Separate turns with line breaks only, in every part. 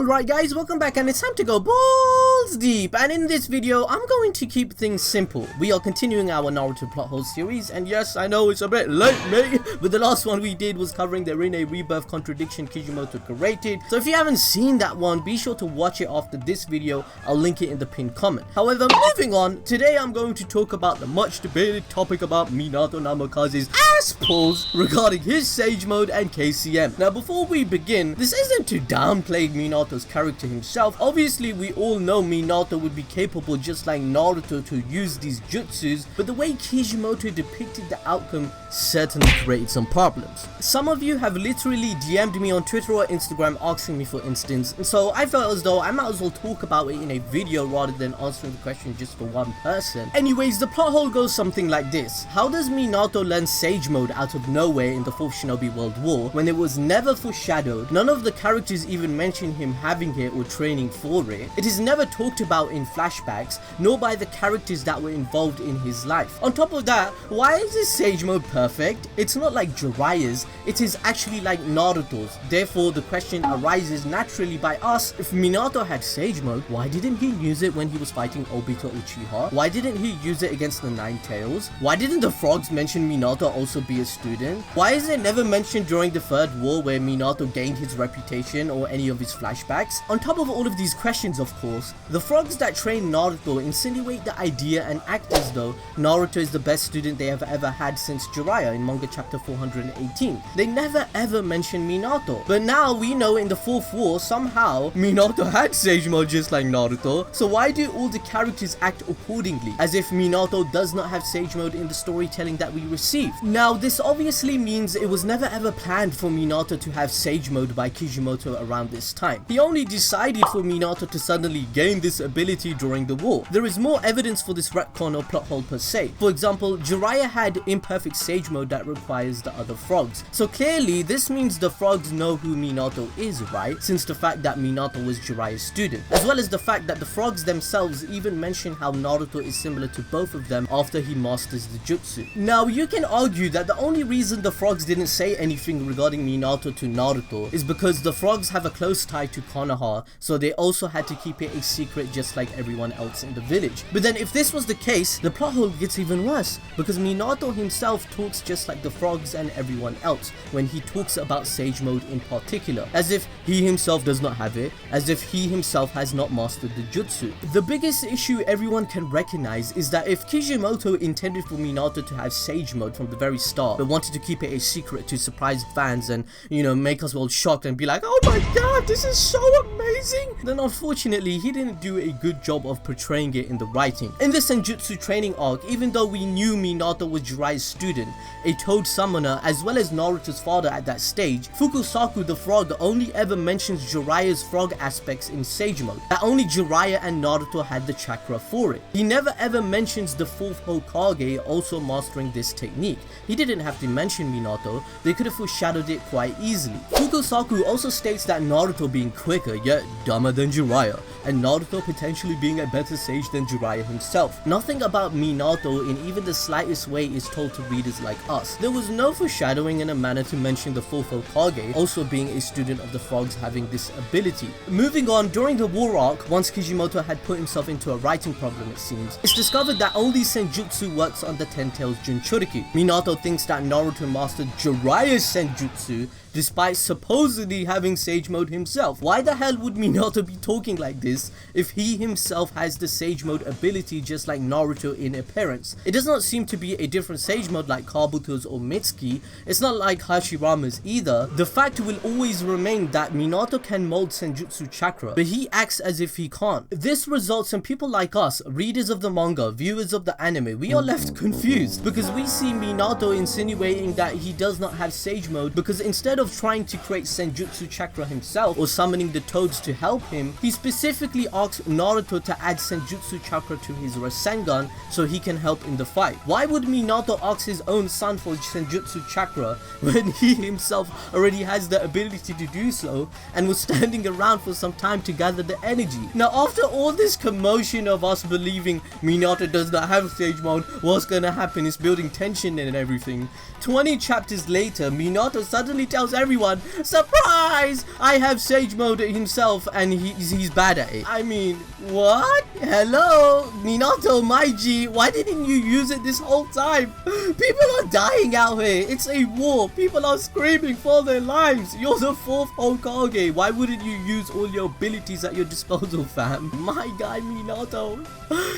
Alright guys, welcome back and it's time to go balls deep, and in this video I'm going to keep things simple. We are continuing our Naruto plot hole series, and yes, I know it's a bit late mate, but the last one we did was covering the Rinne-Rebirth contradiction Kishimoto created. So if you haven't seen that one, be sure to watch it after this video. I'll link it in the pinned comment. However, moving on, today I'm going to talk about the much debated topic about Minato Namikaze's ass pulls regarding his Sage Mode and KCM. Now before we begin, this isn't to downplay Minato's character himself. Obviously we all know Minato would be capable just like Naruto to use these jutsus, but the way Kishimoto depicted the outcome certainly created some problems. Some of you have literally DM'd me on Twitter or Instagram asking me for instance, and so I felt as though I might as well talk about it in a video rather than answering the question just for one person. Anyways, the plot hole goes something like this. How does Minato learn Sage Mode out of nowhere in the Fourth Shinobi World War when it was never foreshadowed? None of the characters even mention him having it or training for it. It is never talked about in flashbacks, nor by the characters that were involved in his life. On top of that, why is his Sage Mode perfect? It's not like Jiraiya's, it is actually like Naruto's. Therefore, the question arises naturally by us, if Minato had Sage Mode, why didn't he use it when he was fighting Obito Uchiha? Why didn't he use it against the Nine Tails? Why didn't the frogs mention Minato also be a student? Why is it never mentioned during the Third War where Minato gained his reputation or any of his flashbacks? On top of all of these questions, of course, the frogs that train Naruto insinuate the idea and act as though Naruto is the best student they have ever had since Jiraiya in manga chapter 418. They never ever mention Minato, but now we know in the Fourth War somehow Minato had Sage Mode just like Naruto, so why do all the characters act accordingly, as if Minato does not have Sage Mode in the storytelling that we receive? Now this obviously means it was never ever planned for Minato to have Sage Mode by Kishimoto around this time. He only decided for Minato to suddenly gain this ability during the war. There is more evidence for this retcon or plot hole per se. For example, Jiraiya had imperfect Sage Mode that requires the other frogs. So clearly this means the frogs know who Minato is, right? Since the fact that Minato was Jiraiya's student. As well as the fact that the frogs themselves even mention how Naruto is similar to both of them after he masters the jutsu. Now you can argue that the only reason the frogs didn't say anything regarding Minato to Naruto is because the frogs have a close tie to Konoha, so they also had to keep it a secret just like everyone else in the village. But then if this was the case, the plot hole gets even worse, because Minato himself talks just like the frogs and everyone else when he talks about Sage Mode in particular, as if he himself does not have it, as if he himself has not mastered the jutsu. The biggest issue everyone can recognize is that if Kishimoto intended for Minato to have Sage Mode from the very start, but wanted to keep it a secret to surprise fans and, you know, make us all shocked and be like, oh my god, this is so amazing, then unfortunately he didn't do a good job of portraying it in the writing. In the Senjutsu training arc, even though we knew Minato was Jiraiya's student, a toad summoner, as well as Naruto's father at that stage, Fukusaku the frog only ever mentions Jiraiya's frog aspects in Sage Mode, that only Jiraiya and Naruto had the chakra for it. He never ever mentions the fourth Hokage also mastering this technique. He didn't have to mention Minato, they could have foreshadowed it quite easily. Fukusaku also states that Naruto being quicker yet dumber than Jiraiya, and Naruto potentially being a better sage than Jiraiya himself. Nothing about Minato in even the slightest way is told to readers like us. There was no foreshadowing in a manner to mention the fourth Hokage also being a student of the frogs having this ability. Moving on, during the war arc, once Kishimoto had put himself into a writing problem it seems, it's discovered that only Senjutsu works on the Ten Tails Jinchuriki. Minato thinks that Naruto mastered Jiraiya's Senjutsu despite supposedly having Sage Mode himself. Why the hell would Minato be talking like this if he himself has the Sage Mode ability just like Naruto in appearance? It does not seem to be a different Sage Mode like Kabuto's or Mitsuki. It's not like Hashirama's either. The fact will always remain that Minato can mold Senjutsu chakra, but he acts as if he can't. This results in people like us, readers of the manga, viewers of the anime, we are left confused because we see Minato insinuating that he does not have Sage Mode because instead of trying to create Senjutsu chakra himself or summoning the toads to help him, he specifically asks Naruto to add Senjutsu chakra to his Rasengan so he can help in the fight. Why would Minato ask his own son for Senjutsu chakra when he himself already has the ability to do so and was standing around for some time to gather the energy? Now after all this commotion of us believing Minato does not have Sage Mode, what's gonna happen is building tension and everything. 20 chapters later, Minato suddenly tells tells everyone, surprise! I have Sage Mode himself and he's bad at it. I mean, what? Hello? Minato, my G, why didn't you use it this whole time? People are dying out here. It's a war. People are screaming for their lives. You're the 4th Hokage. Why wouldn't you use all your abilities at your disposal, fam? My guy, Minato.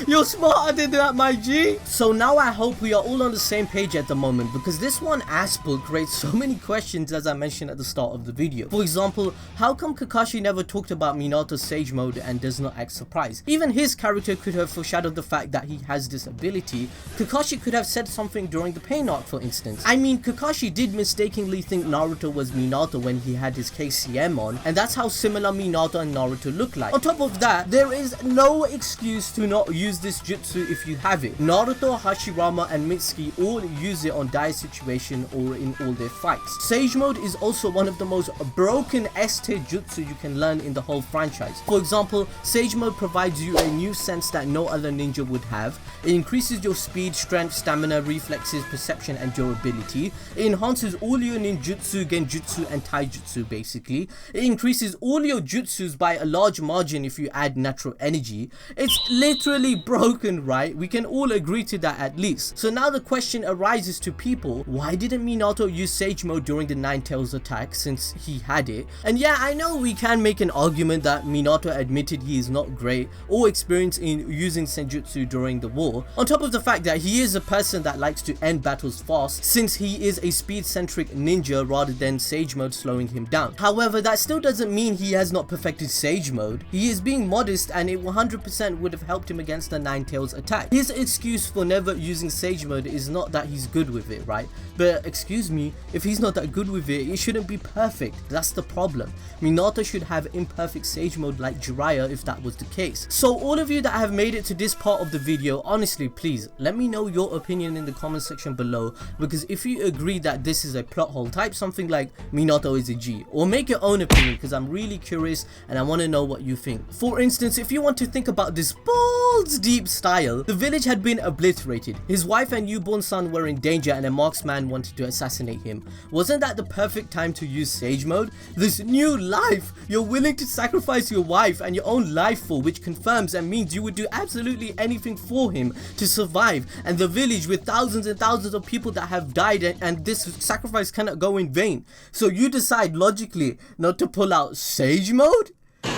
You're smarter than that, my G. So now I hope we are all on the same page at the moment, because this one Aspel creates so many questions, as I mentioned at the start of the video. For example, how come Kakashi never talked about Minato's Sage Mode and does not act surprised? Even his character could have foreshadowed the fact that he has this ability. Kakashi could have said something during the pain arc, for instance. I mean, Kakashi did mistakenly think Naruto was Minato when he had his KCM on, and that's how similar Minato and Naruto look like. On top of that, there is no excuse to not use this jutsu if you have it. Naruto, Hashirama and Mitsuki all use it on dire situation or in all their fights. Sage Mode is also one of the most broken S-tier jutsu you can learn in the whole franchise. For example, Sage Mode provides you a new sense that no other ninja would have. It increases your speed, strength, stamina, reflexes, perception and durability. It enhances all your ninjutsu, genjutsu and taijutsu basically. It increases all your jutsus by a large margin if you add natural energy. It's literally broken, right? We can all agree to that at least. So now the question arises to people, why didn't Minato use Sage Mode during the Nine Tails attack since he had it? And yeah, I know we can make an argument that Minato admitted he is not great or experienced in using Senjutsu during the war, on top of the fact that he is a person that likes to end battles fast since he is a speed-centric ninja rather than Sage Mode slowing him down. However, that still doesn't mean he has not perfected Sage Mode. He is being modest and it 100% would have helped him against the Nine Tails attack. His excuse for never using Sage Mode is not that he's good with it, right? But excuse me, if he's not that good with it, it shouldn't be perfect. That's the problem. Minato should have imperfect Sage Mode like Jiraiya if that was the case. So all of you that have made it to this part of the video, honestly, please let me know your opinion in the comment section below, because if you agree that this is a plot hole, type something like Minato is a G, or make your own opinion because I'm really curious and I want to know what you think. For instance, if you want to think about this balls deep style, the village had been obliterated, his wife and newborn son were in danger and a marksman wanted to assassinate him. Wasn't that the perfect time to use Sage Mode? This new life you're willing to sacrifice your wife and your own life for, which confirms and means you would do absolutely anything for him to survive, and the village with thousands and thousands of people that have died, and this sacrifice cannot go in vain. So you decide logically not to pull out Sage Mode?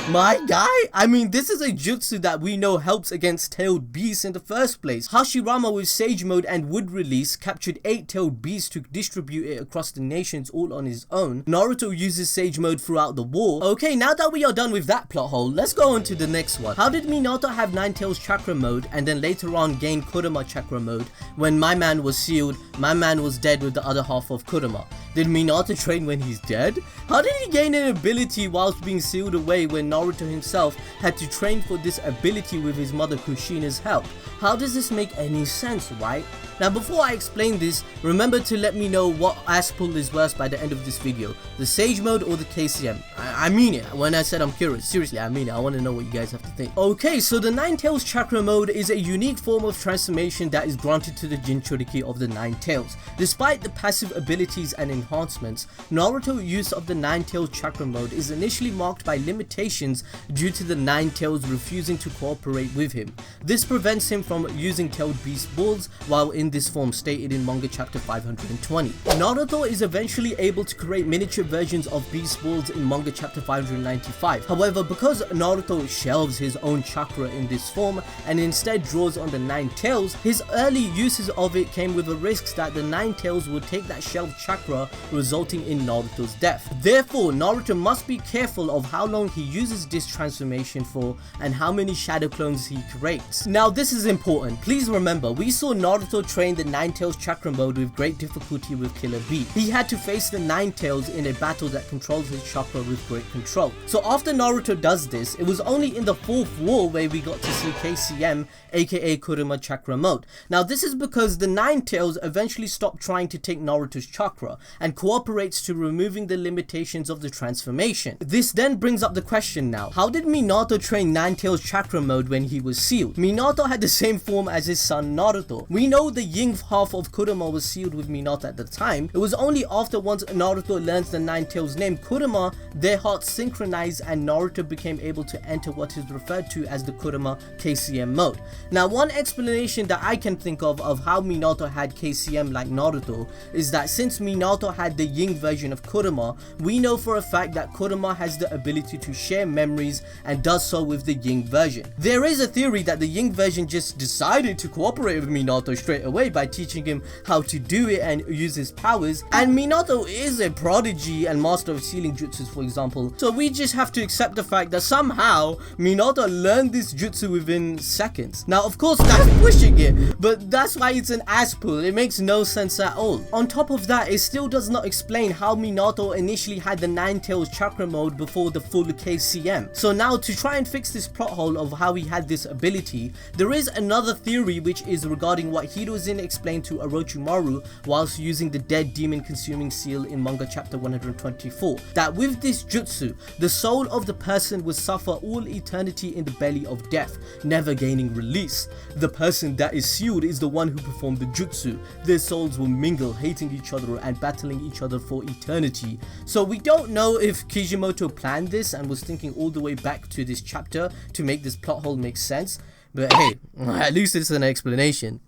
My guy, I mean, this is a jutsu that we know helps against tailed beasts in the first place. Hashirama with Sage Mode and Wood Release captured 8 tailed beasts to distribute it across the nations all on his own. Naruto uses Sage Mode throughout the war. Okay, now that we are done with that plot hole, let's go on to the next one. How did Minato have Nine Tails Chakra Mode and then later on gain Kurama Chakra Mode when my man was sealed, my man was dead with the other half of Kurama? Did Minato train when he's dead? How did he gain an ability whilst being sealed away when Naruto himself had to train for this ability with his mother Kushina's help? How does this make any sense, right? Now before I explain this, remember to let me know what Aspel is worse by the end of this video, the Sage Mode or the KCM. I mean it when I said I'm curious. Seriously, I mean it. I want to know what you guys have to think. Okay, so the Nine Tails Chakra Mode is a unique form of transformation that is granted to the Jinchuriki of the Nine Tails. Despite the passive abilities and enhancements, Naruto's use of the Nine Tails Chakra Mode is initially marked by limitations due to the Nine Tails refusing to cooperate with him. This prevents him from using tailed beast balls while in this form stated in manga chapter 520. Naruto is eventually able to create miniature versions of beast balls in manga chapter 595. However, because Naruto shelves his own chakra in this form and instead draws on the Nine Tails, his early uses of it came with the risks that the Nine Tails would take that shelved chakra, resulting in Naruto's death. Therefore, Naruto must be careful of how long he uses this transformation for and how many shadow clones he creates. Now this is important. Please remember, we saw Naruto train the Nine Tails Chakra Mode with great difficulty with Killer Bee. He had to face the Nine Tails in a battle that controls his chakra with great control. So after Naruto does this, it was only in the 4th war where we got to see KCM, aka Kurama Chakra Mode. Now this is because the Nine Tails eventually stopped trying to take Naruto's chakra and cooperates to removing the limitations of the transformation. This then brings up the question now, how did Minato train Nine Tails Chakra Mode when he was sealed? Minato had the same form as his son Naruto. We know the yin half of Kurama was sealed with Minato at the time, it was only after once Naruto learns the Nine Tails name Kurama, their hearts synchronized and Naruto became able to enter what is referred to as the Kurama KCM mode. Now, one explanation that I can think of how Minato had KCM like Naruto is that since Minato had the yin version of Kurama, we know for a fact that Kurama has the ability to share memories and does so with the yin version. There is a theory that the yin version just decided to cooperate with Minato straight away by teaching him how to do it and use his powers, and Minato is a prodigy and master of sealing jutsus, for example, so we just have to accept the fact that somehow Minato learned this jutsu within seconds. Now, of course, that's pushing it, but that's why it's an ass pull. It makes no sense at all. On top of that, it still does not explain how Minato initially had the Nine Tails chakra mode before the full KCM. So now, to try and fix this plot hole of how he had this ability, there is another theory which is regarding what Hiruzen explained to Orochimaru whilst using the dead demon consuming seal in manga chapter 124, that with this jutsu, the soul of the person would suffer all eternity in the belly of death, never gaining release. The person that is sealed is the one who performed the jutsu. Their souls will mingle, hating each other and battling each other for eternity. So we don't know if Kishimoto planned this and was thinking all the way back to this chapter to make this plot hole make sense, but hey, at least it's an explanation.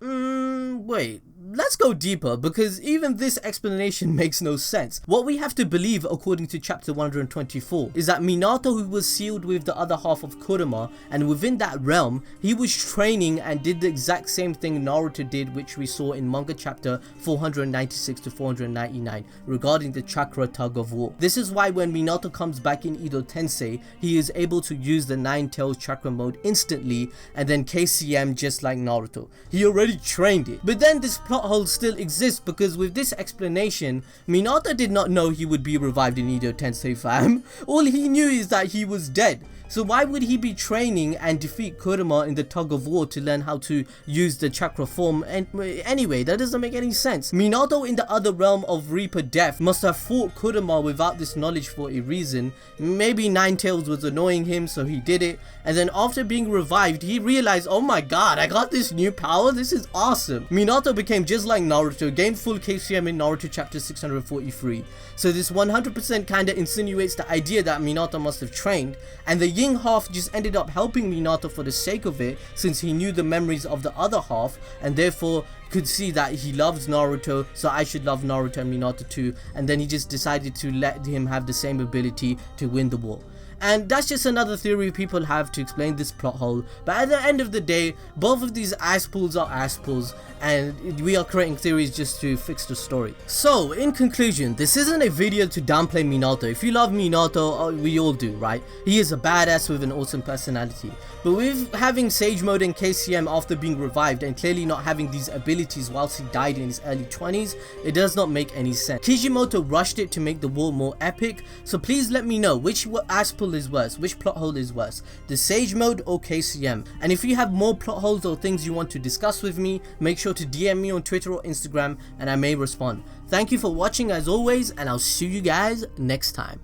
Wait, let's go deeper, because even this explanation makes no sense. What we have to believe, according to chapter 124, is that Minato, who was sealed with the other half of Kurama, and within that realm, he was training and did the exact same thing Naruto did, which we saw in manga chapter 496 to 499 regarding the Chakra tug of war. This is why when Minato comes back in Edo Tensei, he is able to use the Nine Tails Chakra mode instantly and then KCM just like Naruto. He already trained it. But then this plot hole still exists, because with this explanation, Minato did not know he would be revived in Edo Tensei, fam. All he knew is that he was dead. So why would he be training and defeat Kurama in the tug of war to learn how to use the chakra form? And anyway, that doesn't make any sense. Minato in the other realm of Reaper Death must have fought Kurama without this knowledge for a reason. Maybe Nine Tails was annoying him, so he did it. And then after being revived, he realized, oh my god, I got this new power, this is awesome. Minato became just like Naruto, gained full KCM in Naruto chapter 643. So this 100% kinda insinuates the idea that Minato must have trained, and the yin half just ended up helping Minato for the sake of it, since he knew the memories of the other half and therefore could see that he loves Naruto, so I should love Naruto and Minato too, and then he just decided to let him have the same ability to win the war. And that's just another theory people have to explain this plot hole, but at the end of the day, both of these ass pulls are ass pulls, and we are creating theories just to fix the story. So in conclusion, this isn't a video to downplay Minato. If you love Minato, we all do, right? He is a badass with an awesome personality, but with having Sage Mode and KCM after being revived and clearly not having these abilities whilst he died in his early 20s, it does not make any sense. Kishimoto rushed it to make the war more epic, so please let me know which ass pull is worse, which plot hole is worse, the Sage Mode or KCM. And if you have more plot holes or things you want to discuss with me, make sure to DM me on Twitter or Instagram and I may respond. Thank you for watching as always, and I'll see you guys next time.